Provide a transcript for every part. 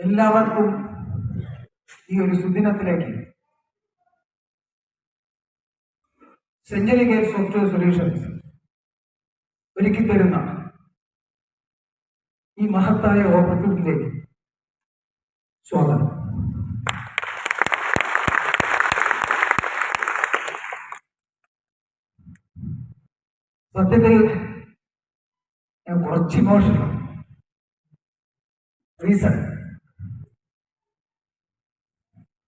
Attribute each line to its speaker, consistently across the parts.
Speaker 1: എല്ലാവർക്കും ഈ ഒരു സുദിനത്തിലേക്ക് സെഞ്ചുറി ഗെയിം സോഫ്റ്റ്വെയർ സൊല്യൂഷൻസ് ഒരുക്കി തരുന്ന ഈ മഹത്തായ ഓപ്പർച്യൂണിറ്റിയിലേക്ക് സ്വാഗതം. സത്യത്തിൽ ഞാൻ കുറച്ച് ഇമോഷണൽ. റീസൺ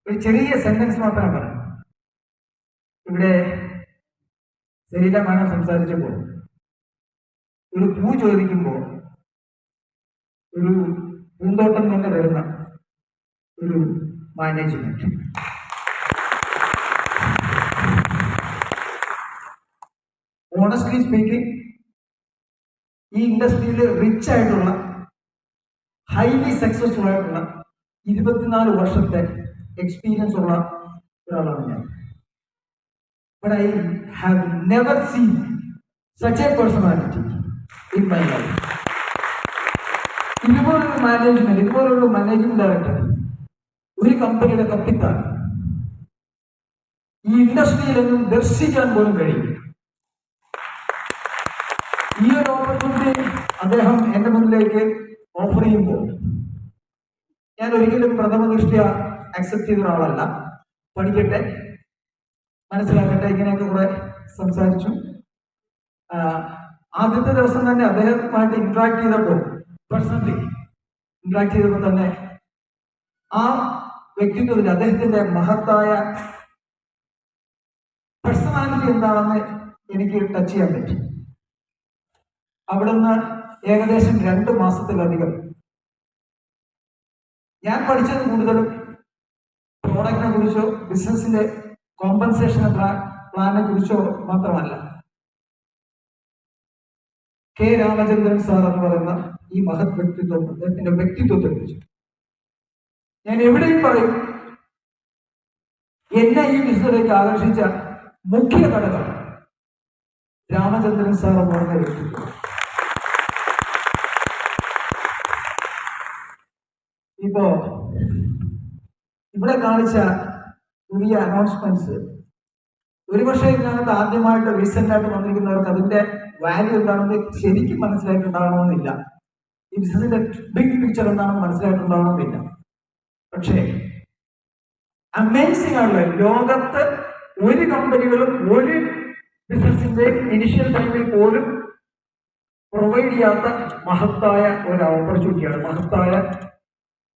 Speaker 1: ഒരു ചെറിയ സെന്റൻസ് മാത്രം പറയാം. ഇവിടെ ശരീര മാനം സംസാരിച്ചപ്പോൾ ഒരു പൂ ചോദിക്കുമ്പോൾ ഒരു പൂന്തോട്ടം തന്നെ വരുന്ന ഒരു മാനേജ്മെന്റ്. ഓണസ്റ്റ്ലി സ്പീക്കിംഗ്, ഈ ഇൻഡസ്ട്രിയിൽ റിച്ച് ആയിട്ടുള്ള ഹൈലി സക്സസ്ഫുൾ ആയിട്ടുള്ള 24 വർഷത്തെ എക്സ്പീരിയൻസ് ഉള്ള ഒരാളാണ് ഞാൻ. But I have never seen such a personality in my life. ഇതുപോലൊരു മാനേജ്മെന്റ്, ഇതുപോലൊരു മാനേജിംഗ് ഡയറക്ടർ, ഒരു കമ്പനിയുടെ കപ്പിത്താൻ ഈ ഇൻഡസ്ട്രിയിലൊന്നും ദർശിക്കാൻ പോലും കഴിയും. ഈ ഒരു ഓപ്പർച്യൂണിറ്റി അദ്ദേഹം എന്റെ മുന്നിലേക്ക് ഓഫർ ചെയ്യുമ്പോൾ ഞാൻ ഒരിക്കലും പ്രഥമ ദൃഷ്ട്യ അക്സെപ്റ്റ് ചെയ്ത ഒരാളല്ല. പഠിക്കട്ടെ, മനസ്സിലാക്കട്ടെ, ഇങ്ങനെയൊക്കെ കുറെ സംസാരിച്ചു. ആദ്യത്തെ ദിവസം തന്നെ അദ്ദേഹവുമായിട്ട് ഇന്ററാക്ട് ചെയ്തപ്പോൾ, പേഴ്സണലി ഇന്ററാക്ട് ചെയ്തപ്പോൾ തന്നെ ആ വ്യക്തിത്വത്തിൽ അദ്ദേഹത്തിന്റെ മഹത്തായ പേഴ്സണാലിറ്റി എന്താണെന്ന് എനിക്ക് ടച്ച് ചെയ്യാൻ പറ്റി. അവിടുന്ന് ഏകദേശം 2 മാസത്തിലധികം ഞാൻ പഠിച്ചത് കൂടുതലും പ്രോഡക്റ്റിനെ കുറിച്ചോ ബിസിനസിന്റെ കോമ്പൻസേഷൻ പ്ലാനിനെ കുറിച്ചോ മാത്രമല്ല. കെ രാമചന്ദ്രൻ സാർ എന്ന് പറയുന്ന ഈ മഹത് വ്യക്തിത്വം, അദ്ദേഹത്തിന്റെ വ്യക്തിത്വത്തെ കുറിച്ച് ഞാൻ എവിടെയും പറയും. എന്നെ ഈ ബിസിനസ്സിലേക്ക് ആകർഷിച്ച മുഖ്യ ഘടകം രാമചന്ദ്രൻ സാർ എന്ന് പറയുന്ന വ്യക്തിത്വം. ഇപ്പോ ഇവിടെ കാണിച്ച പുതിയ അനൗൺസ്മെന്റ്സ് ഒരുപക്ഷെ ഇതിനകത്ത് ആദ്യമായിട്ട് റീസെന്റ് ആയിട്ട് വന്നിരിക്കുന്നവർക്ക് അതിന്റെ വാല്യൂ എന്താണെന്ന് ശരിക്കും മനസ്സിലായിട്ടുണ്ടാകണമെന്നില്ല. ഈ ബിസിനസിന്റെ ബിഗ് പിക്ചർ എന്താണെന്ന് മനസ്സിലായിട്ടുണ്ടാകണമെന്നില്ല. പക്ഷേ അമേസിംഗ് ആണല്ലോ, ലോകത്ത് ഒരു കമ്പനികളും ഒരു ബിസിനസിന്റെ ഇനിഷ്യൽ ടൈമിൽ പോലും പ്രൊവൈഡ് ചെയ്യാത്ത മഹത്തായ ഒരു ഓപ്പർച്യൂണിറ്റിയാണ്, മഹത്തായ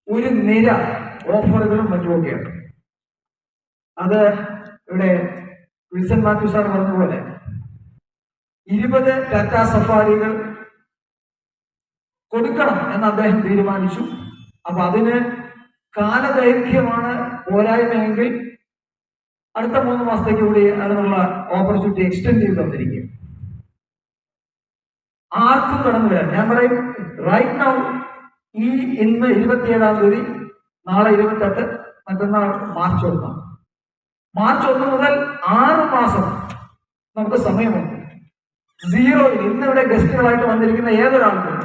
Speaker 1: ഒരു നിര ഓഫറുകളും മറ്റുമൊക്കെയാണ്. അത് ഇവിടെ വിൽസൺ മാത്യു സാർ പറഞ്ഞതുപോലെ 20 ടാറ്റ സഫാരികൾ കൊടുക്കണം എന്ന് അദ്ദേഹം തീരുമാനിച്ചു. അപ്പൊ അതിന് കാലദൈർഘ്യമാണ് പോരായ്മയെങ്കിൽ അടുത്ത 3 മാസത്തേക്ക് കൂടി അതിനുള്ള ഓപ്പർച്യൂണിറ്റി എക്സ്റ്റെൻഡ് ചെയ്ത് തന്നിരിക്കും. ആർക്കും കടന്നു വരാം. ഞാൻ പറയും, റൈറ്റ് നൗ ഇന്ന് 27-ാം തീയതി, നാളെ 28, മറ്റന്നാൾ മാർച്ച് 1. മാർച്ച് 1 മുതൽ 6 മാസം നമുക്ക് സമയമുണ്ട്. 0 ഇന്നിവിടെ ഗസ്റ്റുകളായിട്ട് വന്നിരിക്കുന്ന ഏതൊരാൾക്കും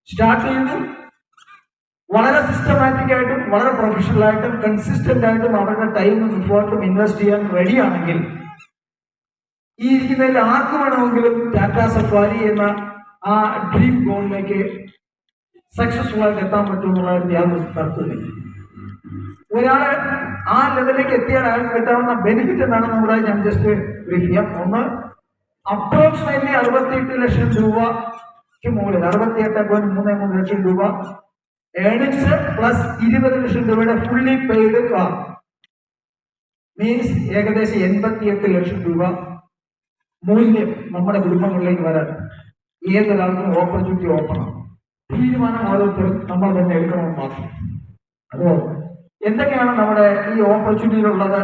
Speaker 1: സ്റ്റാർട്ട് ചെയ്യുന്നു. വളരെ സിസ്റ്റമാറ്റിക് ആയിട്ടും വളരെ പ്രൊഫഷണൽ ആയിട്ടും കൺസിസ്റ്റന്റ് ആയിട്ടും അവരുടെ ടൈമും എഫേർട്ടും ഇൻവെസ്റ്റ് ചെയ്യാൻ റെഡിയാണെങ്കിൽ ഈ ഇരിക്കുന്നതിൽ ആർക്ക് വേണമെങ്കിലും ടാറ്റ സഫാരി എന്ന ആ ഡ്രീം ഗോളിലേക്ക് സക്സസ്ഫുൾ ആയിട്ട് എത്താൻ പറ്റുമെന്നുള്ള യാതൊരു തർക്കമില്ല. ഒരാള് ആ ലെവലിലേക്ക് എത്തിയാൽ അയാൾക്ക് കിട്ടാവുന്ന ബെനിഫിറ്റ് എന്താണെന്ന് കൂടെ ഞാൻ ജസ്റ്റ് ബ്രീഫ് ചെയ്യാം. ഒന്ന്, അപ്രോക്സിമേറ്റ്ലി 68 ലക്ഷം രൂപയ്ക്ക് മുകളിൽ, 68.33 ലക്ഷം രൂപ ഏണിങ്സ് പ്ലസ് 20 ലക്ഷം രൂപയുടെ ഫുള്ളി പെയ്ഡ് കാർ മീൻസ് ഏകദേശം 88 ലക്ഷം രൂപ മൂല്യം നമ്മുടെ കുടുംബങ്ങളിലേക്ക് വരാൻ ഏതൊരാൾക്കും ഓപ്പർച്യൂണിറ്റി ഓപ്പണാണ്. തീരുമാനം ഓരോരുത്തരും നമ്മൾ തന്നെ എടുക്കണമെന്ന് മാത്രം. അതോ എന്തൊക്കെയാണ് നമ്മുടെ ഈ ഓപ്പർച്യൂണിറ്റിയിലുള്ളത്?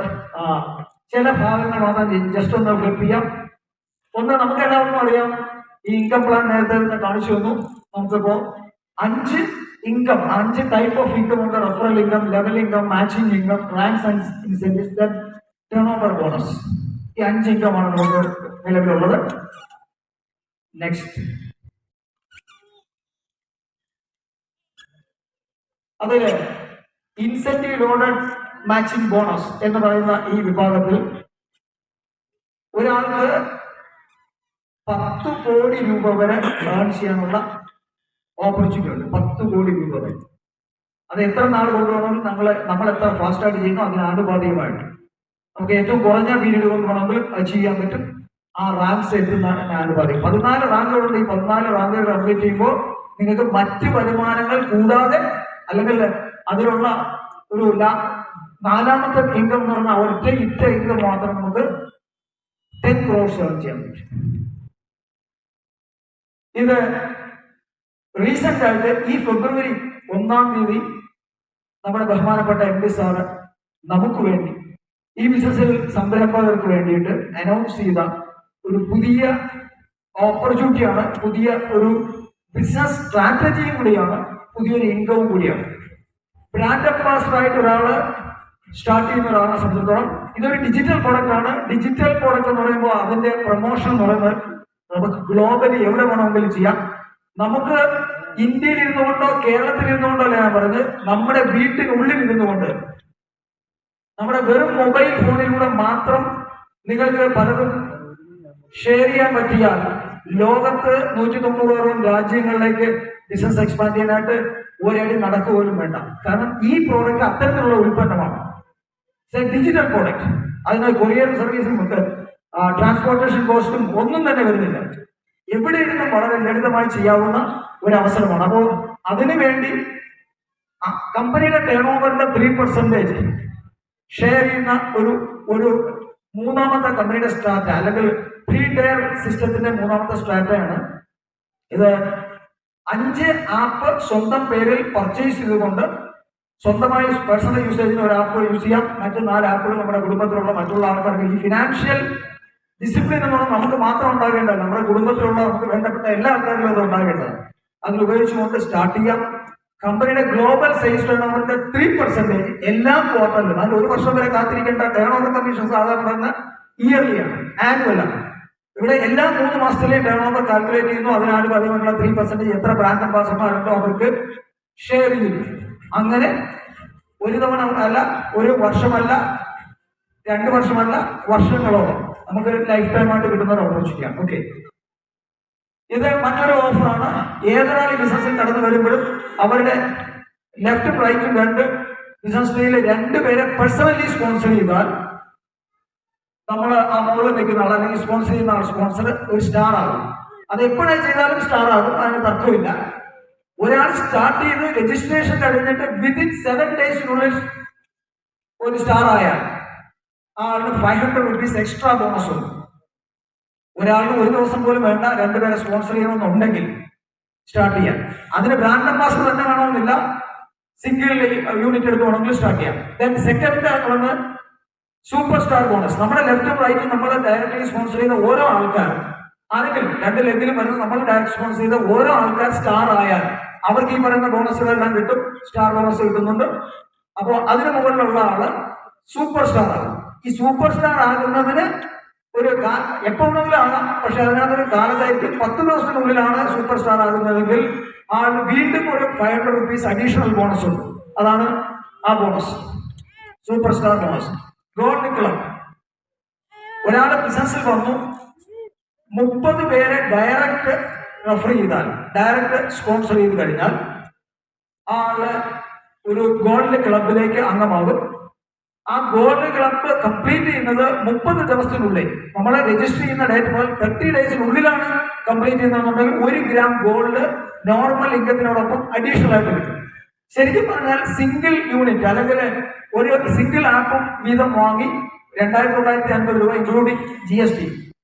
Speaker 1: ചില ഭാഗങ്ങൾ മാത്രം ജസ്റ്റ് ഒന്ന് ഫ്ലിപ്പ് ചെയ്യാം. ഒന്ന്, നമുക്ക് എല്ലാവർക്കും അറിയാം, ഈ ഇൻകം പ്ലാൻ നേരത്തെ കാണിച്ചു തന്നു. നമുക്കിപ്പോ 5 ടൈപ്പ് ഓഫ് ഇൻകം ഉണ്ട്. Referral income, level income, matching income, ranks and incentives, turn over bonus. ഈ 5 ഇൻകമാണ് നമുക്ക് നിലവിലുള്ളത്. നെക്സ്റ്റ്, അതില് ഇൻസെന്റീവ് ലോഡഡ് മാച്ചിങ് ബോണസ് എന്ന് പറയുന്ന ഈ വിഭാഗത്തിൽ ഒരാൾക്ക് 10 കോടി രൂപ വരെ ഏൺ ചെയ്യാനുള്ള ഓപ്പർച്യൂണിറ്റി ഉണ്ട്. 10 കോടി രൂപ വരെ. അത് എത്ര നാൾ കൊണ്ടുപോകണമെങ്കിൽ നമ്മൾ എത്ര ഫാസ്റ്റായിട്ട് ചെയ്യുന്നു അതിന് ആനുപാതികമായിട്ട് നമുക്ക് ഏറ്റവും കുറഞ്ഞ പീരീഡ് കൊണ്ടുപോകണമെങ്കിൽ അച്ചീവ് ചെയ്യാൻ പറ്റും. ആ റാങ്ക്സ് എത്തുന്ന ആനുപാതികം 14 റാങ്കുകളുണ്ട്. ഈ 14 റാങ്കുകൾ കംപ്ലീറ്റ് ചെയ്യുമ്പോൾ നിങ്ങൾക്ക് മറ്റ് വരുമാനങ്ങൾ കൂടാതെ അല്ലെങ്കിൽ അതിലുള്ള ഒരു നാലാമത്തെ ഇൻകം എന്ന് പറഞ്ഞാൽ ഒറ്റ ഇൻകം മാത്രം നമുക്ക് 10 crores ഏൺ ചെയ്യാൻ പറ്റും. ഇത് റീസെന്റ് ആയിട്ട് ഈ ഫെബ്രുവരി 1-ാം തീയതി നമ്മുടെ ബഹുമാനപ്പെട്ട എം ഡി സാറ് നമുക്ക് വേണ്ടി ഈ ബിസിനസ്സിൽ സംരംഭകർക്ക് വേണ്ടിയിട്ട് അനൗൺസ് ചെയ്ത ഒരു പുതിയ ഓപ്പർച്യൂണിറ്റിയാണ്, പുതിയ ഒരു ബിസിനസ് സ്ട്രാറ്റജിയും കൂടിയാണ്, പുതിയൊരു ഇൻകവും കൂടിയാണ്. ബ്രാൻഡ് അംബാസഡർ ആയിട്ട് ഒരാള് സ്റ്റാർട്ട് ചെയ്യുന്ന ഒരാളെ സംബന്ധിച്ചിടത്തോളം ഇതൊരു ഡിജിറ്റൽ പ്രോഡക്റ്റ് ആണ്. ഡിജിറ്റൽ പ്രോഡക്റ്റ് എന്ന് പറയുമ്പോൾ അതിന്റെ പ്രൊമോഷൻ എന്ന് പറയുന്നത് നമുക്ക് ഗ്ലോബലി എവിടെ വേണമെങ്കിലും ചെയ്യാം. നമുക്ക് ഇന്ത്യയിൽ ഇരുന്നുകൊണ്ടോ കേരളത്തിൽ ഇരുന്നുകൊണ്ടോ അല്ല ഞാൻ പറഞ്ഞത്, നമ്മുടെ വീട്ടിനുള്ളിൽ ഇരുന്നുകൊണ്ട് നമ്മുടെ വെറും മൊബൈൽ ഫോണിലൂടെ മാത്രം നിങ്ങൾക്ക് പലതും ഷെയർ ചെയ്യാൻ പറ്റിയാൽ ലോകത്ത് 190 രാജ്യങ്ങളിലേക്ക് ബിസിനസ് എക്സ്പാൻഡ് ചെയ്യാനായിട്ട് ഒരടി നടക്കുക പോലും വേണ്ട. കാരണം ഈ പ്രോഡക്റ്റ് അത്തരത്തിലുള്ള ഉൽപ്പന്നമാണ്. Digital product. അതിന് കൊറിയർ സർവീസും ഉണ്ട്, ട്രാൻസ്പോർട്ടേഷൻ കോസ്റ്റും ഒന്നും തന്നെ വരുന്നില്ല. എവിടെ ഇരുന്നും വളരെ ലളിതമായി ചെയ്യാവുന്ന ഒരു അവസരമാണ്. അപ്പോൾ അതിനു വേണ്ടി കമ്പനിയുടെ ടേൺ ഓവറിന്റെ 3% ഷെയർ ചെയ്യുന്ന ഒരു മൂന്നാമത്തെ കമ്പനിയുടെ സ്ട്രാറ്റ അല്ലെങ്കിൽ 3 ടയർ സിസ്റ്റത്തിന്റെ മൂന്നാമത്തെ സ്ട്രാറ്റയാണ് ഇത്. 5 ആപ്പ് സ്വന്തം പേരിൽ പർച്ചേസ് ചെയ്തുകൊണ്ട് സ്വന്തമായി പേഴ്സണൽ യൂസേജിന് ഒരു ആപ്പ് യൂസ് ചെയ്യാം. മറ്റു 4 ആപ്പുകൾ നമ്മുടെ കുടുംബത്തിലുള്ള മറ്റുള്ള ആൾക്കാർക്ക് ഈ ഫിനാൻഷ്യൽ ഡിസിപ്ലിൻ എന്ന് പറഞ്ഞാൽ നമുക്ക് മാത്രം ഉണ്ടാകേണ്ടത്, നമ്മുടെ കുടുംബത്തിലുള്ള നമുക്ക് വേണ്ടപ്പെട്ട എല്ലാ ആൾക്കാരിലും അത് ഉണ്ടാകേണ്ടത്. അതിൽ ഉപയോഗിച്ചുകൊണ്ട് സ്റ്റാർട്ട് ചെയ്യാം. കമ്പനിയുടെ ഗ്ലോബൽ സെയിൽസ് ടേൺ ഓവറിന്റെ 3% എല്ലാ ക്വാർട്ടറിലും, അതിൽ 1 വർഷം വരെ കാത്തിരിക്കേണ്ട ടേൺ ഓവർ കമ്മീഷൻ സാധാരണ ഇയർലിയാണ്, ആനുവലാണ്. ഇവിടെ എല്ലാ 3 മാസത്തിലെയും ടേൺ ഓവർ കാൽക്കുലേറ്റ് ചെയ്യുന്നു. അതിനാലും അതിനുള്ള 3% എത്ര ബ്രാൻഡ് അംബാസഡർമാരുണ്ടോ അവർക്ക് ഷെയർ ചെയ്യുന്നു. അങ്ങനെ ഒരു തവണ അല്ല, ഒരു വർഷമല്ല, 2 വർഷമല്ല, വർഷങ്ങളോളം നമുക്ക് ലൈഫ് ടൈം ആയിട്ട് കിട്ടുന്ന ഒരു ഓപ്പർച്യൂണിറ്റിയാണ്. ഓക്കെ, ഇത് മറ്റൊരു ഓഫറാണ്. ഏതൊരാൾ ബിസിനസ്സിൽ കടന്നു വരുമ്പോഴും അവരുടെ ലെഫ്റ്റും റൈറ്റും 2 ബിസിനസ് ഡീലിൽ 2 പേരെ പേഴ്സണലി സ്പോൺസർ ചെയ്താൽ നമ്മൾ ആ മുകളിൽ നിൽക്കുന്ന ആൾ അല്ലെങ്കിൽ സ്പോൺസർ ചെയ്യുന്ന ആൾ സ്പോൺസർ ഒരു സ്റ്റാർ ആകും. അത് എപ്പോഴേ ചെയ്താലും സ്റ്റാർ ആകും, അതിന് തർക്കമില്ല. ഒരാൾ സ്റ്റാർട്ട് ചെയ്ത് രജിസ്ട്രേഷൻ കഴിഞ്ഞിട്ട് വിതിൻ 7 ഡേയ്സിനുള്ളിൽ ഒരു സ്റ്റാർ ആയാൽ ആളിന് 500 rupees എക്സ്ട്രാ ബോണസ് ഉണ്ട്. ഒരാളിന് 1 ദിവസം പോലും വേണ്ട 2 പേരെ സ്പോൺസർ ചെയ്യണമെന്നുണ്ടെങ്കിൽ സ്റ്റാർട്ട് ചെയ്യാം. അതിന് ബ്രാൻഡ് അംബാസഡർ തന്നെ വേണമെന്നില്ല, സിംഗിൾ യൂണിറ്റ് എടുത്ത് വേണമെങ്കിൽ സ്റ്റാർട്ട് ചെയ്യാം. ദെൻ സെക്കൻഡ് ആണ് സൂപ്പർ സ്റ്റാർ ബോണസ്. നമ്മുടെ ലെഫ്റ്റും റൈറ്റും നമ്മൾ ഡയറക്റ്റ്ലി സ്പോൺസർ ചെയ്ത ഓരോ ആൾക്കാർ ആരെങ്കിലും 2 ലെഗിലും വരുന്നത് നമ്മൾ ഡയറക്റ്റ് സ്പോൺസർ ചെയ്ത ഓരോ ആൾക്കാർ സ്റ്റാർ ആയാൽ അവർക്ക് ഈ പറയുന്ന ബോണസുകളെല്ലാം കിട്ടും. സ്റ്റാർ ബോണസ് കിട്ടുന്നുണ്ട്. അപ്പോൾ അതിന് മുകളിലുള്ള ആള് സൂപ്പർ സ്റ്റാർ ആകും. ഈ സൂപ്പർ സ്റ്റാർ ആകുന്നതിന് ഒരു എപ്പോ വേണമെങ്കിലും ആകാം, പക്ഷെ അതിനകത്തൊരു കാലതായിരിക്കും. 10 ദിവസത്തിനുള്ളിലാണ് സൂപ്പർ സ്റ്റാർ ആകുന്നതെങ്കിൽ ആളിന് വീണ്ടും ഒരു 500 rupees അഡീഷണൽ ബോണസ് ഉണ്ട്. അതാണ് ആ bonus, super star bonus. Gold club. ഒരാള് ബിസിനസ്സിൽ വന്നു 30 പേരെ ഡയറക്റ്റ് റെഫർ ചെയ്താൽ, ഡയറക്റ്റ് സ്പോൺസർ ചെയ്ത് കഴിഞ്ഞാൽ ആള് ഒരു ഗോൾഡ് ക്ലബിലേക്ക് അംഗമാകും. ആ ഗോൾഡ് ക്ലബ് കംപ്ലീറ്റ് ചെയ്യുന്നത് 30 ദിവസത്തിനുള്ളിൽ, നമ്മളെ രജിസ്റ്റർ ചെയ്യുന്ന ഡേറ്റ് മുതൽ 30 ഡേയ്സിനുള്ളിലാണ് കംപ്ലീറ്റ് ചെയ്യുന്നതെന്നുണ്ടെങ്കിൽ 1 gram ഗോൾഡ് നോർമൽ ഇൻകത്തിനോടൊപ്പം അഡീഷണൽ ആയിട്ട് കിട്ടും. ശരിക്കും പറഞ്ഞാൽ സിംഗിൾ യൂണിറ്റ് അല്ലെങ്കിൽ ഒരു സിംഗിൾ ആപ്പും വീതം വാങ്ങി 2950 രൂപ ഇൻക്ലൂഡിംഗ് GST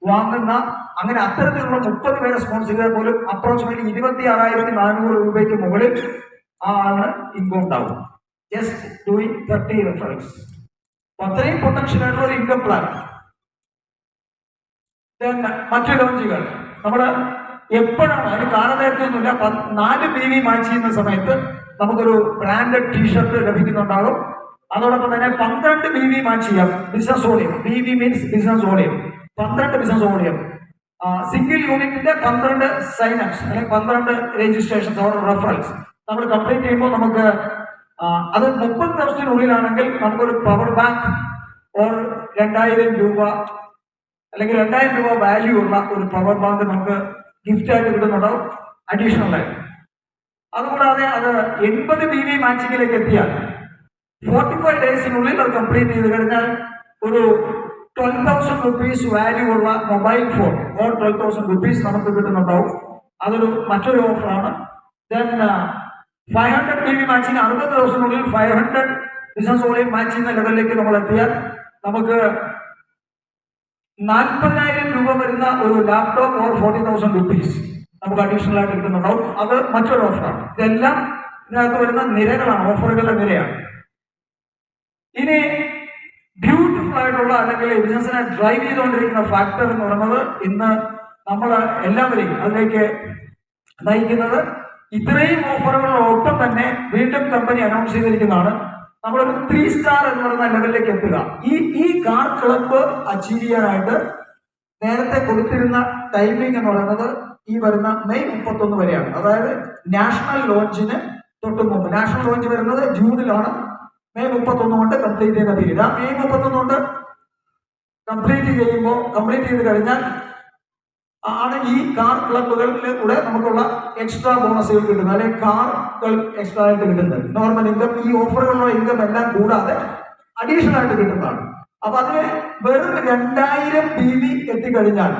Speaker 1: വാങ്ങുന്ന അങ്ങനെ അത്തരത്തിലുള്ള 30 പേരെ സ്പോൺസർ ചെയ്താൽ പോലും അപ്രോക്സിമേറ്റ്ലി 26,400 രൂപയ്ക്ക് മുകളിൽ ആണ് ഇൻകം ഉണ്ടാവും. Just doing 30 reference. അത്രയും പൊട്ടൻഷ്യൽ ആയിട്ടുള്ള ഒരു ഇൻകം പ്ലാൻ. മറ്റു ലോഞ്ചുകൾ നമ്മൾ എപ്പോഴാണ്, അതിന് കാലനേരത്തൊന്നുമില്ല, 4 BV മാച്ച് ചെയ്യുന്ന സമയത്ത് നമുക്കൊരു ബ്രാൻഡഡ് ടീഷർട്ട് ലഭിക്കുന്നുണ്ടാകും. അതോടൊപ്പം തന്നെ 12 BV മാച്ച് ചെയ്യാം. Business volume, BV means business volume, 12 business volume. Single യൂണിറ്റിന്റെ 12 സൈനപ്സ് അല്ലെങ്കിൽ 12 രജിസ്ട്രേഷൻസ് ഓർ റെഫറൻസ് നമ്മൾ കംപ്ലീറ്റ് ചെയ്യുമ്പോൾ നമുക്ക് അത് 30 ദിവസത്തിനുള്ളിലാണെങ്കിൽ നമുക്കൊരു പവർ ബാങ്ക് ഓർ 2000 രൂപ അല്ലെങ്കിൽ 2000 രൂപ വാല്യൂ ഉള്ള ഒരു പവർ ബാങ്ക് നമുക്ക് ഗിഫ്റ്റ് ആയിട്ട് കിട്ടുന്നുണ്ടാവും അഡീഷണൽ ആയിട്ട്. അതുകൂടാതെ അത് 80 BB മാച്ചിങ്ങിലേക്ക് എത്തിയാൽ 45 ഡേയ്സിനുള്ളിൽ അത് കംപ്ലീറ്റ് ചെയ്ത് കഴിഞ്ഞാൽ ഒരു 12,000 റുപ്പീസ് വാല്യൂ ഉള്ള മൊബൈൽ ഫോൺ ഓർ 12,000 റുപ്പീസ് നമുക്ക് കിട്ടുന്നുണ്ടാവും. അതൊരു മറ്റൊരു ഓഫറാണ്. ദെൻ 500 BB മാച്ചിങ് 60 ദിവസത്തിനുള്ളിൽ 500 ബിസിനസ് ഓൺലൈൻ മാച്ചിങ് ലെവലിലേക്ക് നമ്മൾ എത്തിയാൽ നമുക്ക് 40,000 രൂപ വരുന്ന ഒരു ലാപ്ടോപ്പ് ഓർ 40,000 റുപ്പീസ് നമുക്ക് അഡീഷണൽ ആയിട്ട് കിട്ടുന്നുണ്ടാവും. അത് മറ്റൊരു ഓഫറാണ്. ഇതെല്ലാം ഇതിനകത്ത് വരുന്ന നിരകളാണ്, ഓഫറുകളുടെ നിരയാണ്. ഇനി ബ്യൂട്ടിഫുൾ ആയിട്ടുള്ള അല്ലെങ്കിൽ ബിസിനസിനെ ഡ്രൈവ് ചെയ്തുകൊണ്ടിരിക്കുന്ന ഫാക്ടർ എന്ന് പറയുന്നത് ഇന്ന് നമ്മൾ എല്ലാവരെയും അതിലേക്ക് നയിക്കുന്നത് ഇത്രയും ഓഫറുകളോടൊപ്പം തന്നെ വീണ്ടും കമ്പനി അനൗൺസ് ചെയ്തിരിക്കുന്നതാണ് നമ്മളൊരു 3 സ്റ്റാർ എന്ന് പറയുന്ന ലെവലിലേക്ക് എത്തുക. ഈ കാർ ക്ലബ്ബ് അച്ചീവ് ചെയ്യാനായിട്ട് നേരത്തെ കൊടുത്തിരുന്ന ടൈമിംഗ് എന്ന് പറയുന്നത് ഈ വരുന്ന മെയ് 31 വരെയാണ്. അതായത് നാഷണൽ ലോഞ്ചിന് തൊട്ട് മുമ്പ്. നാഷണൽ ലോഞ്ച് വരുന്നത് ജൂണിലാണ്. മെയ് 31 കൊണ്ട് കംപ്ലീറ്റ് ചെയ്യുന്ന പീരീഡ്. ആ മെയ് 31 കൊണ്ട് കംപ്ലീറ്റ് ചെയ്ത് കഴിഞ്ഞാൽ ആണ് ഈ കാർ ക്ലബുകളിൽ കൂടെ നമുക്കുള്ള എക്സ്ട്രാ ബോണസുകൾ കിട്ടുന്നത്, അല്ലെങ്കിൽ കാറുകൾ എക്സ്ട്രാ ആയിട്ട് കിട്ടുന്നത്. നോർമൽ ഇൻകം, ഈ ഓഫറുകളുള്ള ഇൻകം എല്ലാം കൂടാതെ അഡീഷണൽ ആയിട്ട് കിട്ടുന്നതാണ്. അപ്പൊ അതിന് വെറും 2000 BB എത്തിക്കഴിഞ്ഞാൽ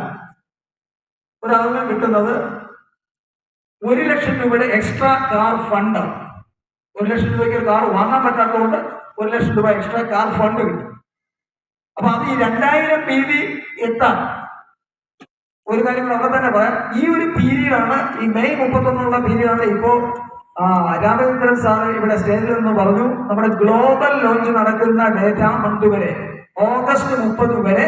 Speaker 1: ഒരാളിന് കിട്ടുന്നത് 1 ലക്ഷം രൂപയുടെ എക്സ്ട്രാ കാർ ഫണ്ട്. 1 ലക്ഷം രൂപയ്ക്ക് ഒരു കാർ വാങ്ങാൻ പറ്റാത്തതുകൊണ്ട് 1 ലക്ഷം രൂപ എക്സ്ട്രാ കാർ ഫണ്ട് കിട്ടും. അപ്പൊ അത് ഈ 2000 BB എത്താൻ ഒരു കാര്യം അവിടെ തന്നെ പറയാം. ഈ ഒരു പീരീഡാണ്, ഈ മെയ് 31 പീരീഡാണ്. ഇപ്പോ രാമചന്ദ്രൻ സാറ് ഇവിടെ സ്റ്റേജിൽ നിന്ന് പറഞ്ഞു, നമ്മുടെ ഗ്ലോബൽ ലോഞ്ച് നടക്കുന്ന ഡേറ്റ് മന്ത് വരെ ഓഗസ്റ്റ് 30 വരെ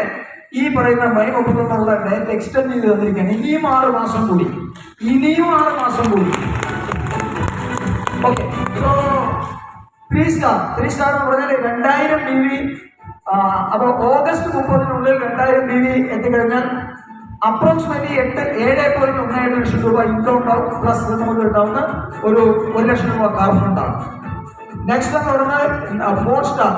Speaker 1: ഈ പറയുന്ന മെയ് 31 ഡേറ്റ് എക്സ്റ്റെൻഡ് ചെയ്ത് തന്നിരിക്കുകയാണ്. ഇനിയും 6 മാസം കൂടി. ഓക്കെ, സോ 3 സ്റ്റാർ എന്ന് പറഞ്ഞാൽ 2000 BB. അപ്പൊ ഓഗസ്റ്റ് 30 2000 BB എത്തിക്കഴിഞ്ഞാൽ അപ്രോക്സിമേറ്റ്ലി 7.18 ലക്ഷം രൂപ ഇൻകം ഉണ്ടാവും. പ്ലസ് നമുക്ക് കിട്ടാവുന്ന ഒരു 1 ലക്ഷം രൂപ കാർ ഫണ്ടാണ്. നെക്സ്റ്റ് എന്ന് പറഞ്ഞാൽ 4 സ്റ്റാർ.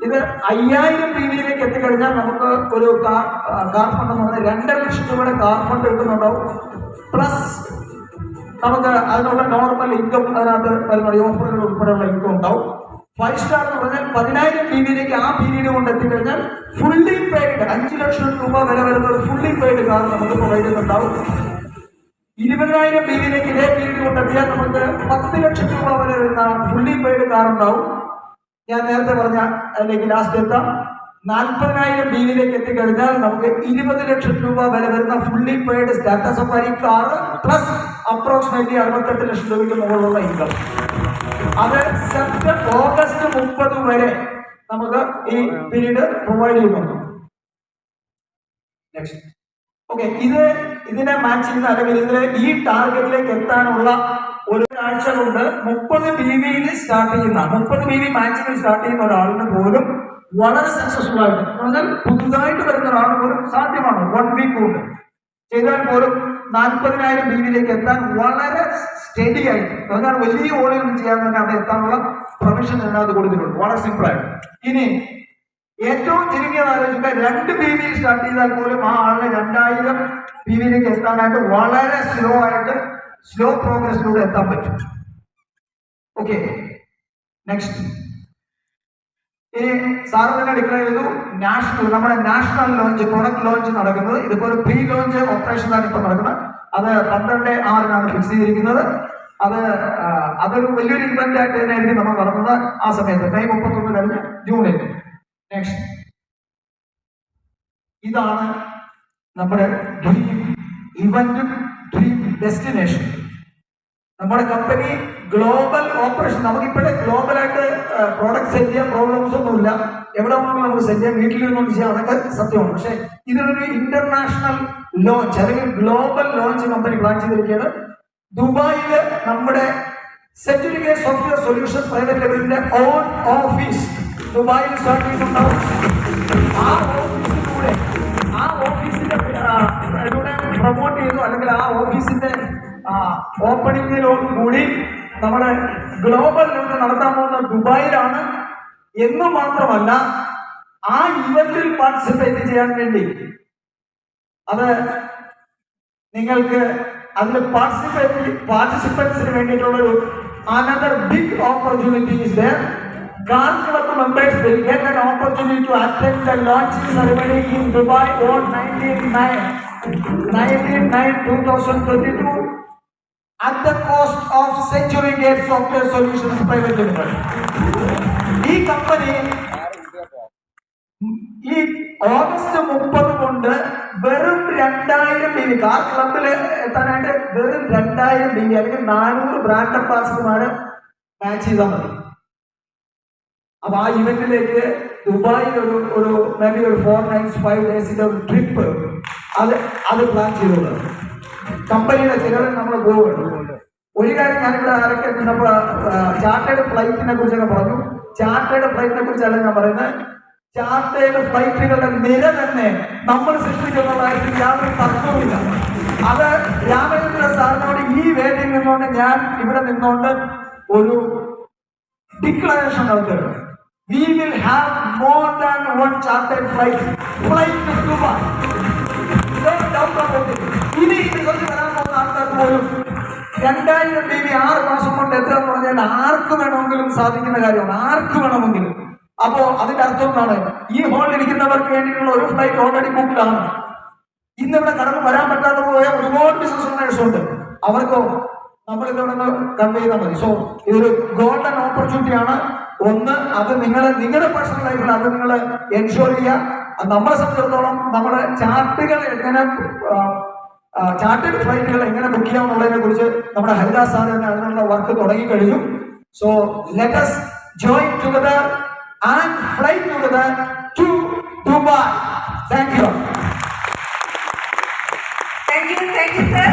Speaker 1: ഇത് 5000 BBയിലേക്ക് എത്തിക്കഴിഞ്ഞാൽ നമുക്ക് ഒരു കാർ ഫണ്ട് എന്ന് പറഞ്ഞാൽ 2 ലക്ഷം രൂപയുടെ കാർ ഫണ്ട് കിട്ടുന്നുണ്ടാവും. പ്ലസ് നമുക്ക് അതിനുള്ള നോർമൽ ഇൻകം അതിനകത്ത് വരുന്ന ഓഫറുകൾ ഉൾപ്പെടെയുള്ള ഇൻകം ഉണ്ടാവും. 5 സ്റ്റാർ എന്ന് പറഞ്ഞാൽ 10000 BBയിലേക്ക് ആ പീരീഡ് കൊണ്ട് എത്തിക്കഴിഞ്ഞാൽ ഫുള്ളി പെയ്ഡ് 5 ലക്ഷം രൂപ വില വരുന്ന ഒരു ഫുള്ളി പെയ്ഡ് കാർ നമുക്ക് പ്രൊവൈഡ് ചെയ്യുന്നുണ്ടാവും. 20,000 BBയിലേക്ക് ഇതേ പീരീഡ് കൊണ്ട് എത്തിയാൽ നമുക്ക് 10 ലക്ഷം രൂപ വരെ വരുന്ന ഫുള്ളി പെയ്ഡ് കാർ ഉണ്ടാവും. ഞാൻ നേരത്തെ പറഞ്ഞ അതിലേക്ക് ലാസ്റ്റ് എത്താം. 40,000 BBയിലേക്ക് എത്തിക്കഴിഞ്ഞാൽ നമുക്ക് 20 ലക്ഷം രൂപ വില വരുന്ന fully paid Tata safari car plus approximately 68 ലക്ഷം രൂപയ്ക്ക് മുകളിലുള്ള ഇൻകം. അത് ഓഗസ്റ്റ് 30 വരെ നമുക്ക് ഈ പീരീഡ് പ്രൊവൈഡ് ചെയ്യുന്നുണ്ട്. ഓക്കെ, ഇതിനെ മാച്ച് ചെയ്യുന്ന അല്ലെങ്കിൽ ഈ ടാർഗറ്റിലേക്ക് എത്താനുള്ള ഒരാഴ്ച കൊണ്ട് 30 BBയിൽ സ്റ്റാർട്ട് ചെയ്യുന്ന 30 BB മാച്ചിങ്ങിൽ സ്റ്റാർട്ട് ചെയ്യുന്ന ഒരാളിന് പോലും വളരെ സക്സസ്ഫുൾ ആയിട്ട് പറഞ്ഞാൽ പുതുതായിട്ട് വരുന്ന ഒരാളിന് പോലും സാധ്യമാണ് 1 വീക്ക് കൊണ്ട് ചെയ്താൽ പോലും 40,000 BBയിലേക്ക് എത്താൻ വളരെ സ്റ്റഡി ആയിട്ട് പറഞ്ഞാൽ വലിയ ഓളിൽ ചെയ്യാൻ തന്നെ അവിടെ എത്താനുള്ള പ്രൊവിഷൻ അതിനകത്ത് കൊടുത്തിട്ടുണ്ട്. വളരെ സിമ്പിൾ ആയിട്ട്. ഇനി ഏറ്റവും ചുരുങ്ങിയത് ആലോചിക്കുക, 2 BBയിൽ സ്റ്റാർട്ട് ചെയ്താൽ പോലും ആ ആളിന് 2000 BBയിലേക്ക് എത്താനായിട്ട് വളരെ സ്ലോ പ്രോഗ്രസിലൂടെ എത്താൻ പറ്റും. Okay, next. ഇനി സാറ് തന്നെ ഡിക്ലെയർ ചെയ്തു നമ്മുടെ നാഷണൽ ലോഞ്ച് പ്രൊഡക്റ്റ് ലോഞ്ച് നടക്കുന്നത്. ഇതിപ്പോ ഒരു പ്രീ ലോഞ്ച് ഓപ്പറേഷനാണ് ഇപ്പൊ നടക്കുന്നത്. അത് 12/6 ഫിക്സ് ചെയ്തിരിക്കുന്നത്. അതൊരു വലിയൊരു ഇവന്റ് ആയിട്ട് തന്നെയായിരിക്കും നമ്മൾ നടന്നത് ആ സമയത്ത് മെയ് 31 കഴിഞ്ഞ് ജൂണിൽ. നെക്സ്റ്റ്, ഇതാണ് നമ്മുടെ ഡ്രീം ഇവന്റും ഡ്രീം ഡെസ്റ്റിനേഷൻ. നമ്മുടെ കമ്പനി ഗ്ലോബൽ ഓപ്പറേഷൻ, നമുക്കിപ്പോഴേ ഗ്ലോബലായിട്ട് പ്രോഡക്റ്റ് സെല് ചെയ്യാൻ പ്രോബ്ലംസ് ഒന്നുമില്ല. എവിടെ വേണമെങ്കിലും നമുക്ക് സെല് ചെയ്യാം, വീട്ടിൽ നിന്നൊന്നും ചെയ്യാം, അതൊക്കെ സത്യമാണ്. പക്ഷെ ഇതിനൊരു ഇന്റർനാഷണൽ ലോഞ്ച് അല്ലെങ്കിൽ ഗ്ലോബൽ ലോഞ്ച് കമ്പനി പ്ലാൻ ചെയ്തിരിക്കുകയാണ്. ദുബായില് നമ്മുടെ സെഞ്ചുറി സോഫ്റ്റ്വെയർ സൊല്യൂഷൻസ് പ്രൈവറ്റ് ലിമിറ്റഡിന്റെ ഓൺ ഓഫീസ് ദുബായിൽ സ്റ്റാർട്ട് ചെയ്തിട്ടുണ്ടാവും. ആ ഓഫീസിന്റെ പ്രൊമോട്ട് ചെയ്തു അല്ലെങ്കിൽ ആ ഓഫീസിന്റെ ഓപ്പണിങ്ങിനോട് കൂടി നമ്മുടെ ഗ്ലോബൽ ലെവലിൽ നടത്താൻ പോകുന്ന ദുബായിലാണ്. എന്ന് മാത്രമല്ല, ആ ഇവന്റിൽ പാർട്ടിസിപ്പേറ്റ് ചെയ്യാൻ വേണ്ടി അത് നിങ്ങൾക്ക് അതിൽ പാർട്ടിസിപ്പൻസിന് വേണ്ടിയിട്ടുള്ളൊരു another big opportunity is there. Car Club members will get an opportunity to attend the launching ceremony in Dubai on 19/9/2022 at the cost of Century Gate Software Solutions Private Limited. ഈ company ഈ August 30 കൊണ്ട് വെറും 2000 BV car ക്ലബിൽ എത്താനായിട്ട് വെറും 2000 BV അല്ലെങ്കിൽ 400 brand അംബാസിഡർമാരെ match ചെയ്താൽ മതി. അപ്പൊ ആ ഇവന്റിലേക്ക് ദുബായിൽ ഒരു മേബി ഒരു 4 nights 5 days ഒരു ട്രിപ്പ് അത് പ്ലാൻ ചെയ്തോളൂ. കമ്പനിയുടെ ചിലവിൽ നമ്മൾ പോവുകയാണ്. ഒരു കാര്യം ഞാനിവിടെ ആരൊക്കെ നിന്നപ്പോൾ ചാർട്ടേഡ് ഫ്ലൈറ്റിനെ കുറിച്ചൊക്കെ പറഞ്ഞു. ചാർട്ടേഡ് ഫ്ലൈറ്റിനെ കുറിച്ചല്ല ഞാൻ പറയുന്നത്. ചാർട്ടേഡ് ഫ്ലൈറ്റുകളുടെ നിര തന്നെ നമ്മൾ സൃഷ്ടിക്കുന്ന കാര്യത്തിൽ യാതൊരു തർക്കവുമില്ല. അത് രാമചന്ദ്ര സാറിനോട് ഈ വേദിയിൽ നിന്നുകൊണ്ട് ഞാൻ ഇവിടെ നിന്നുകൊണ്ട് ഒരു ഡിക്ലറേഷൻ നടത്തുകയാണ്. We will have more than one chartered flight to Dubai. No doubt about it. ഇനി ഇതിലേക്ക് വരാൻ പോകുന്ന ആൾക്കാർക്ക് പോലും 2000 BV 6 മാസം കൊണ്ട് എത്ര എന്ന് പറഞ്ഞാൽ ആർക്ക് വേണമെങ്കിലും സാധിക്കുന്ന കാര്യമാണ്. ആർക്ക് വേണമെങ്കിലും. അപ്പോ അതിന്റെ അർത്ഥം എന്താണ്? ഈ ഹോളിൽ ഇരിക്കുന്നവർക്ക് വേണ്ടിയിട്ടുള്ള ഒരു ഫ്ലൈറ്റ് ഓൾറെഡി ബുക്ക്ഡാണ്. ഇന്നിവിടെ കടന്നു വരാൻ പറ്റാതെ പോയ ഒരുപാട് ബിസിനസ് ഓണേഴ്സ് ഉണ്ട്. അവർക്കോ നമ്മൾ ഇതോടെ കൺവേ ചെയ്താൽ മതി. സോ ഇതൊരു ഗോൾഡൻ ഓപ്പർച്യൂണിറ്റി ആണ്. ഒന്ന്, അത് നിങ്ങളുടെ പേഴ്സണൽ ലൈഫിൽ അത് നിങ്ങൾ എൻഷുർ ചെയ്യുക. നമ്മളെ സംബന്ധിച്ചിടത്തോളം നമ്മുടെ ചാർട്ടേഡ് ഫ്ലൈറ്റുകൾ എങ്ങനെ ബുക്ക് ചെയ്യാമെന്നുള്ളതിനെ കുറിച്ച് നമ്മുടെ ഹരിദാസ് സാർ തന്നെ അതിനുള്ള വർക്ക് തുടങ്ങി കഴിഞ്ഞു. So let us join together and fly together to Dubai. Thank you.
Speaker 2: Thank you, sir.